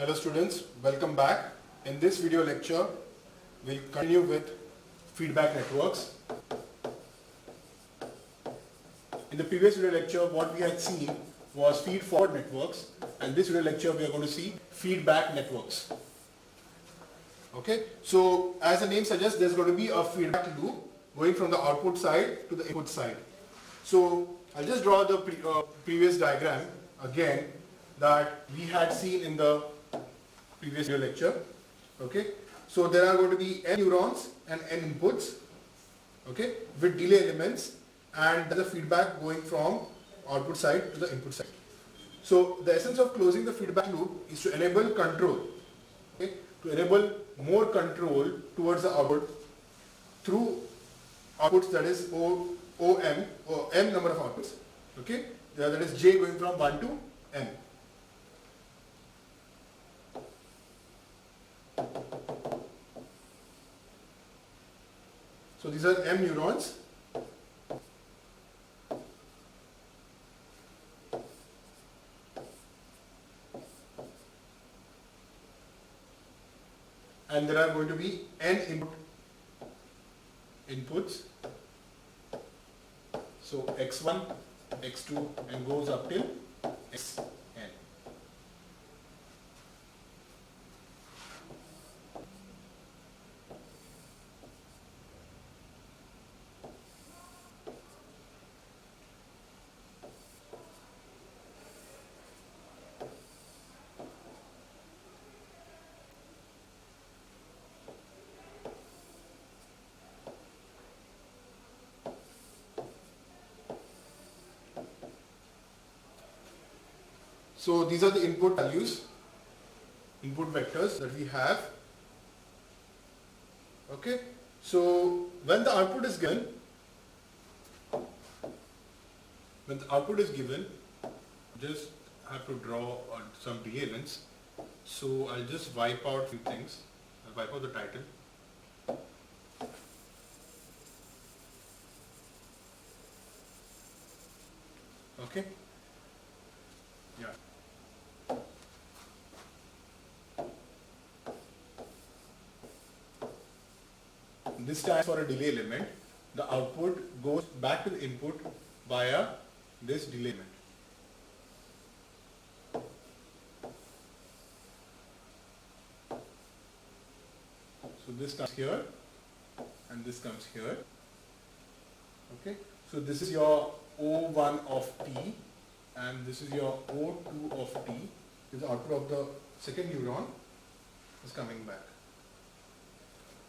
Hello students, welcome back. In this video lecture, we'll continue with feedback networks. In the previous video lecture, what we had seen was feed-forward networks, and this video lecture we are going to see feedback networks. Okay, so as the name suggests, there's going to be a feedback loop going from the output side to the input side. So I'll just draw the previous diagram again that we had seen in the previous video lecture. Okay, so there are going to be n neurons and n inputs, okay, with delay elements, and there's a feedback going from output side to the input side. So the essence of closing the feedback loop is to enable control, okay, to enable more control towards the output through outputs, that is OM or M number of outputs, okay, that is J going from 1 to M. So these are M neurons. And there are going to be N inputs. So X1, X2 and goes up till Xn. So these are the input values, input vectors that we have. Okay, so when the output is given, just have to draw some delay elements. So I'll just wipe out few things. I'll wipe out the title. Okay. Yeah. This stands for a delay element. The output goes back to the input via this delay element. So this comes here and this comes here. Okay. So this is your O1 of T and this is your O2 of T. This is the output of the second neuron is coming back.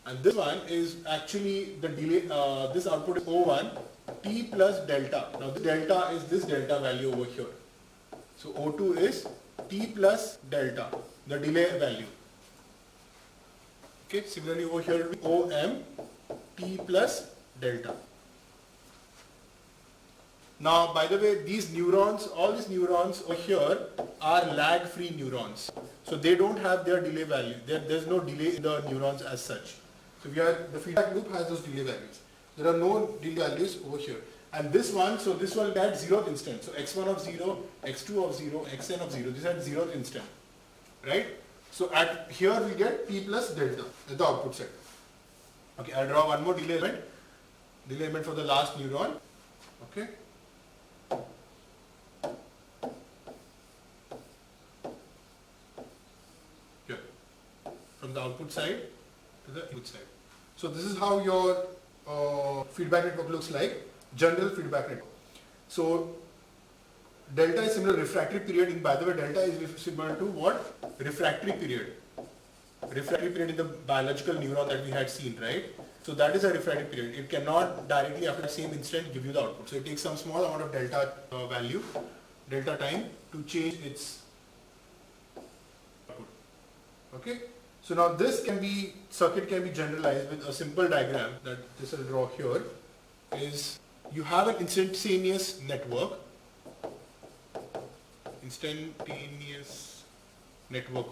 And this one is actually the delay, this output is O1 T plus delta. Now the delta is this delta value over here. So O2 is T plus delta, the delay value. Okay, similarly over here it will be OM T plus delta. Now by the way, these neurons, all these neurons over here are lag-free neurons. So they don't have their delay value. There's no delay in the neurons as such. So the feedback loop has those delay values. There are no delay values over here. And this one, so this one at 0th instant. So x1 of 0, x2 of 0, xn of 0. This is at 0th instant. Right? So at here we get T plus delta at the output side. Okay, I'll draw one more delay element. Delay element for the last neuron. Okay. Here. From the output side to the input side. So this is how your feedback network looks like, general feedback network. So delta is similar to refractory period. In, by the way, delta is similar to what? Refractory period. Refractory period in the biological neuron that we had seen, right? So that is a refractory period. It cannot directly after the same instant give you the output. So it takes some small amount of delta value, delta time to change its output. Okay? So now this circuit can be generalized with a simple diagram that this will draw here. Is you have an instantaneous network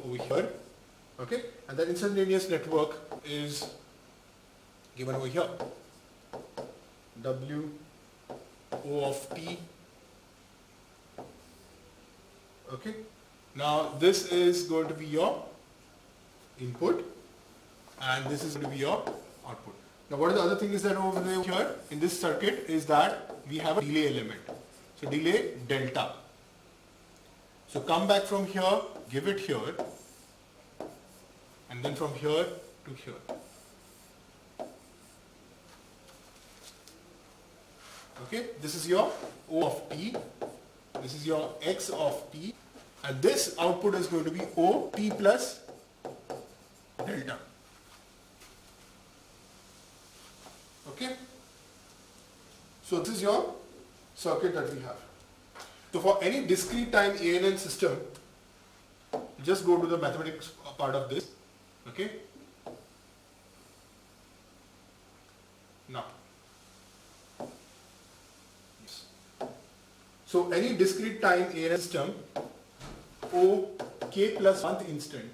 over here, okay, and that instantaneous network is given over here, W O of T, okay, Now this is going to be your input and this is going to be your output. Now what is the other thing is that over here in this circuit is that we have a delay element. So delay delta. So come back from here, give it here, and then from here to here. Okay, this is your O of t, this is your x of t, and this output is going to be O t plus delta. Okay, so this is your circuit that we have. So for any discrete time ANN system, just go to the mathematics part of this. Okay. Now, yes. So any discrete time ANN system, O k plus 1th instant.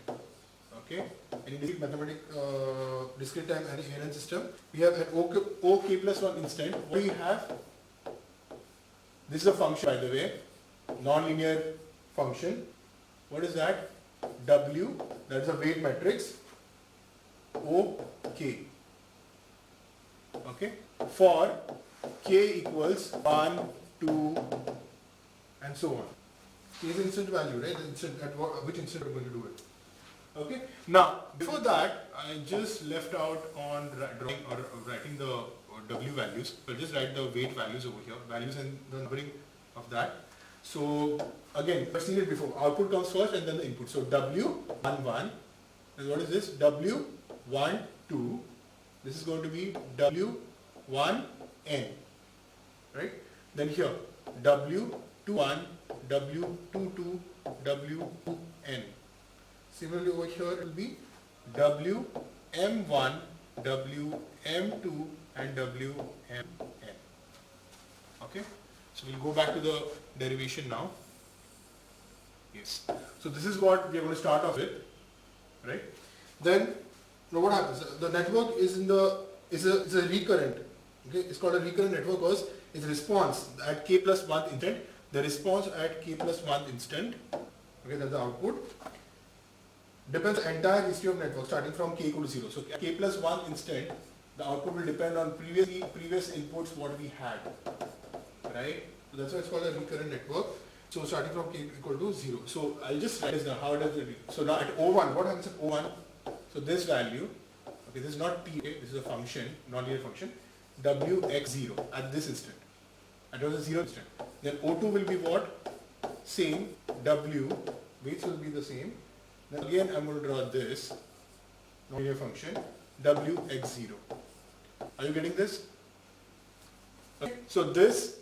Okay. Any discrete time ANN system, we have an O k plus 1 instant. What do you have? This is a function, by the way, non-linear function. What is that? W, that is a weight matrix, O, K. Okay, for K equals 1, 2, and so on. K is instant value, right? Instant, at which instant are we going to do it? Okay, now before that, I just left out on drawing or writing the W values. So I'll just write the weight values over here, values and the numbering of that. So again, I've seen it before. Output comes first and then the input. So W11, and what is this? W12. This is going to be W1N, right? Then here W21, W22, W2N. Similarly over here it will be WM1, WM2 and WMN. Okay, so we'll go back to the derivation now. Yes, so this is what we are going to start off with, right? Then now what happens? The network is is a recurrent. Okay, it's called a recurrent network because its response at k plus 1 instant. The response at k plus 1 instant. Okay, that's the output. Depends the entire history of network starting from k equal to 0. So at k plus 1 instant, the output will depend on previous inputs what we had, right? So that's why it's called a recurrent network. So starting from k equal to 0. So I'll just write this down. How does it? So now at O1, what happens at O1? So this value, okay, this is not t, okay, this is a function, non-linear function, wx0 at this instant. At the 0 instant. Then O2 will be what? Same. W weights will be the same. Then again I'm going to draw this non-linear function wx0. Are you getting this? Okay. So this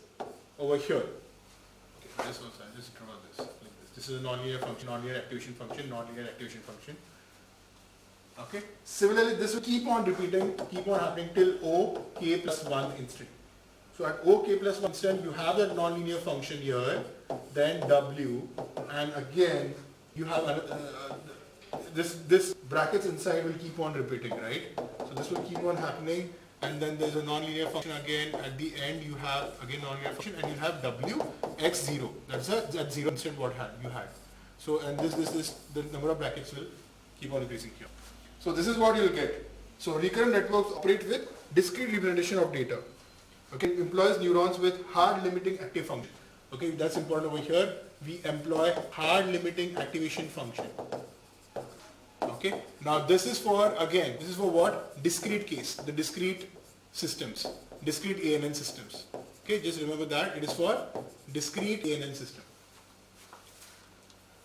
over here. Okay, this also I'll just draw this like this. This is a non-linear function, non-linear activation function, non-linear activation function. Okay. Similarly, this will keep on repeating, keep on happening till O k plus 1 instant. So at O k plus 1 instant, you have that non-linear function here, then W, and again you have this brackets inside will keep on repeating, right? So this will keep on happening, and then there's a non-linear function again. At the end, you have again non-linear function, and you have W x0. That's at 0 instant what you had. So and this the number of brackets will keep on increasing here. So this is what you'll get. So recurrent networks operate with discrete representation of data. Okay, it employs neurons with hard limiting active function. Okay, that's important over here. We employ hard limiting activation function. Okay, now this is for, again, this is for what? Discrete case, the discrete systems, discrete ANN systems. Okay, just remember that it is for discrete ANN system.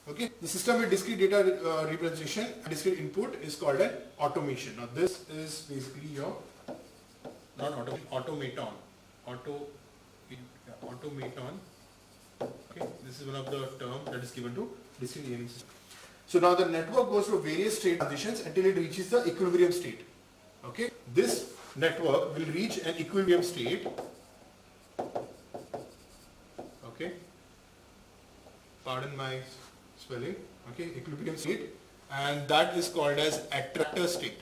Okay, the system with discrete data representation and discrete input is called an automation. Now this is basically your, not automation, automaton. Automaton. Okay, this is one of the terms that is given to discrete ANN system. So now the network goes through various state transitions until it reaches the equilibrium state. Okay, this network will reach an equilibrium state. Okay, pardon my spelling. Okay, equilibrium state, and that is called as attractor state.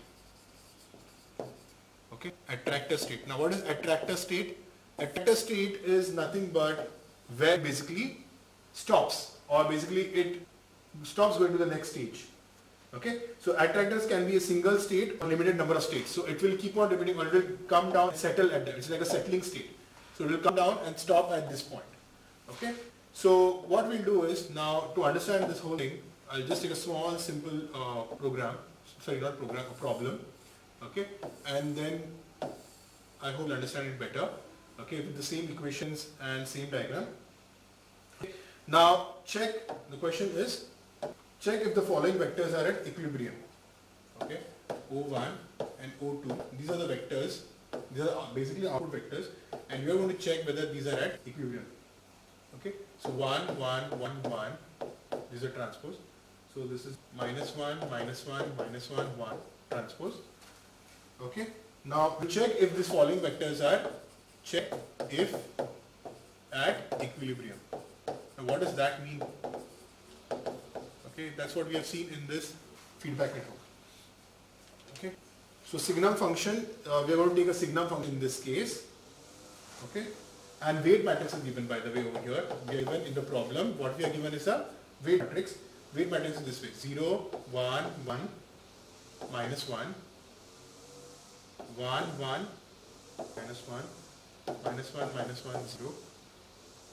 Okay, attractor state. Now what is attractor state? Attractor state is nothing but where basically stops, or basically stops going to the next stage. Okay, so attractors can be a single state or limited number of states. So it will keep on repeating, or it will come down and settle at that. It's like a settling state. So it will come down and stop at this point. Okay, so what we'll do is, now to understand this whole thing, I'll just take a small simple program, sorry not program, a problem. Okay, and then I hope you understand it better. Okay, with the same equations and same diagram. Okay. Now check, the question is, check if the following vectors are at equilibrium. Okay, O1 and O2, these are the vectors, these are basically output vectors, and we are going to check whether these are at equilibrium. Okay, so 1, 1, 1, 1, this is a transpose. So this is minus 1, minus 1, minus 1, 1 transpose. Okay, now to check if these following vectors are, check if at equilibrium. Now what does that mean? Okay, that's what we have seen in this feedback network. Okay, so signum function, we are going to take a signum function in this case. Okay, and weight matrix is given, by the way, over here. We are given in the problem, what we are given is a weight matrix. Weight matrix is this way: 0, 1, 1, minus 1, 1, 1, minus 1, minus 1, minus 1, 0,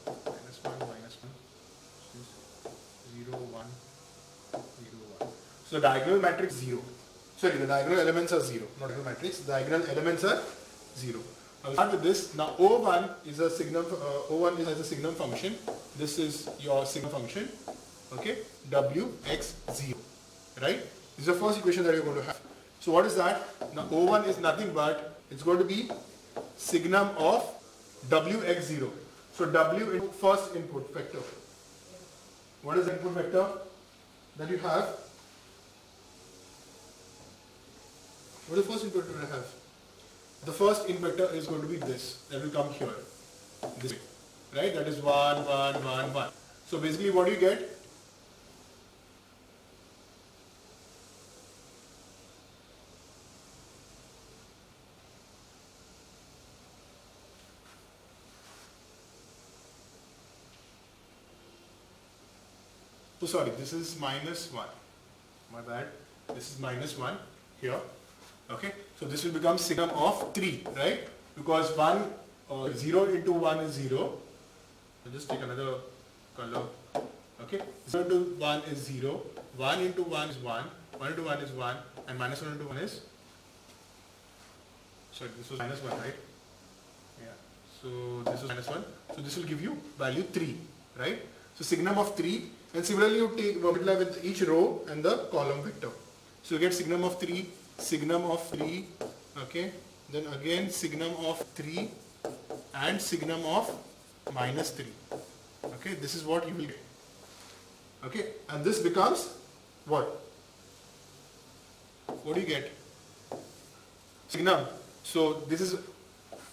minus 1, minus 1, 0, 1, 0, 1. So the diagonal matrix 0. Sorry, the diagonal elements are 0, not diagonal matrix. The diagonal elements are 0. Now start with this. Now O1 is a signum. O1 is as a signum function. This is your signum function. Okay, Wx0. Right? This is the first equation that you're going to have. So what is that? Now O1 is nothing but, it's going to be signum of Wx0. So W into first input vector. What is the input vector that you have? What is the first input vector I have? The first input vector is going to be this. That will come here. This way. Right? That is 1, 1, 1, 1. So basically what do you get? So sorry, this is minus 1. My bad. This is minus 1 here. Okay. So this will become signum of 3, right? Because 0 into 1 is 0. I'll just take another color. Okay. 0 into 1 is 0. 1 into 1 is 1. 1 into 1 is 1. And minus 1 into 1 is? Sorry, this was minus 1, right? Yeah. So this is minus 1. So this will give you value 3, right? So signum of 3. And similarly you take multiply with each row and the column vector. So you get signum of 3, okay, then again signum of 3 and signum of minus 3. Okay, this is what you will get. Okay, and this becomes what? What do you get? Signum. So this is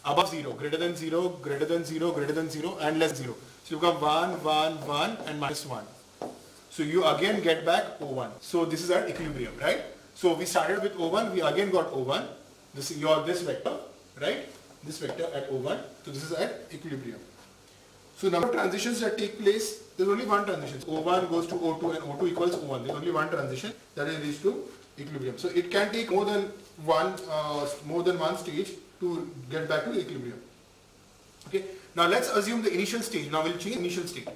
above 0, greater than 0, greater than 0, greater than 0 and less than 0. So you become 1, 1, 1 and minus 1. So you again get back O1. So this is at equilibrium, right? So we started with O1, we again got O1. This is this vector, right? This vector at O1. So this is at equilibrium. So number of transitions that take place, there's only one transition. O1 goes to O2 and O2 equals O1. There's only one transition that is reached to equilibrium. So it can take more than one stage to get back to equilibrium. Okay. Now let's assume the initial stage. Now we'll change the initial state.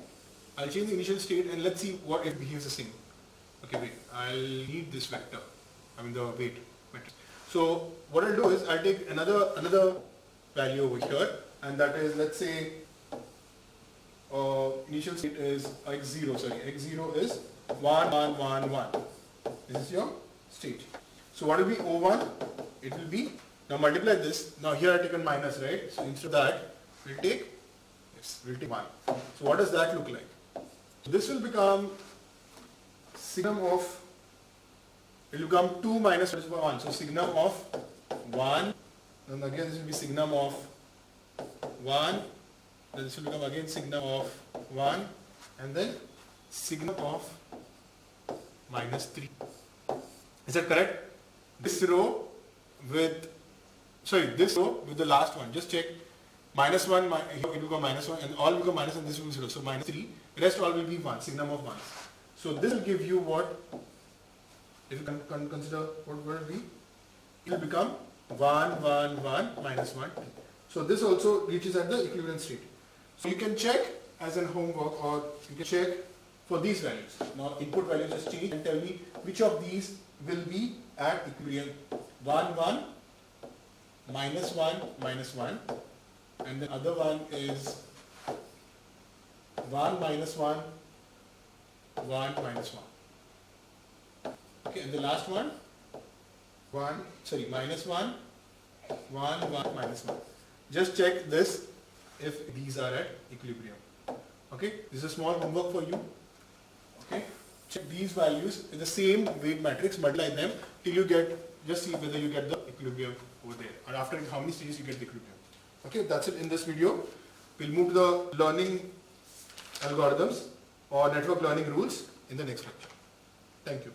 I'll change the initial state and let's see what it behaves the same. Okay, wait. I'll need this vector. I mean the weight matrix. So what I'll do is I'll take another value over here, and that is, let's say initial state is x0. Sorry, x0 is 1, 1, 1, 1. This is your state. So what will be O1? It will be, now multiply this. Now here I taken minus, right? So instead of that, we'll take 1. So what does that look like? So this will become signum of, it will become 2 minus 1. So signum of 1, and again this will be signum of 1, then this will become again signum of 1, and then signum of minus 3. Is that correct? This row with, this row with the last one, just check. Minus 1, it will become minus 1, and all will become minus, and this will be 0. So minus 3, rest all will be 1, signum of 1. So this will give you what, if you can consider what will it be? It will become 1, 1, 1 minus 1. So this also reaches at the equilibrium state. So you can check as an homework, or you can check for these values. Now input values just change and tell me which of these will be at equilibrium. 1, 1, minus 1, minus 1, and the other one is 1 minus 1, 1 minus 1. Okay, and the last one, minus 1, 1, 1 minus 1. Just check this if these are at equilibrium. Okay, this is a small homework for you. Okay, check these values in the same weight matrix, multiply them till you get, just see whether you get the equilibrium over there, or after how many stages you get the equilibrium. Okay, that's it in this video. We'll move to the learning algorithms or network learning rules in the next lecture. Thank you.